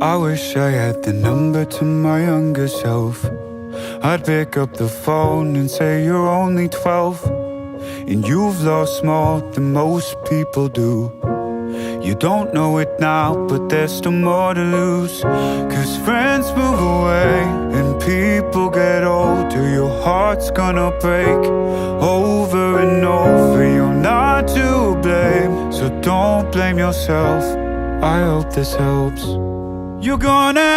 I wish I had the number to my younger self. I'd pick up the phone and say you're only 12, and you've lost more than most people do. You don't know it now, but there's still more to lose. 'Cause friends move away and people get older. Your heart's gonna break over and over. You're not to blame, so don't blame yourself. I hope this helps. You're gonna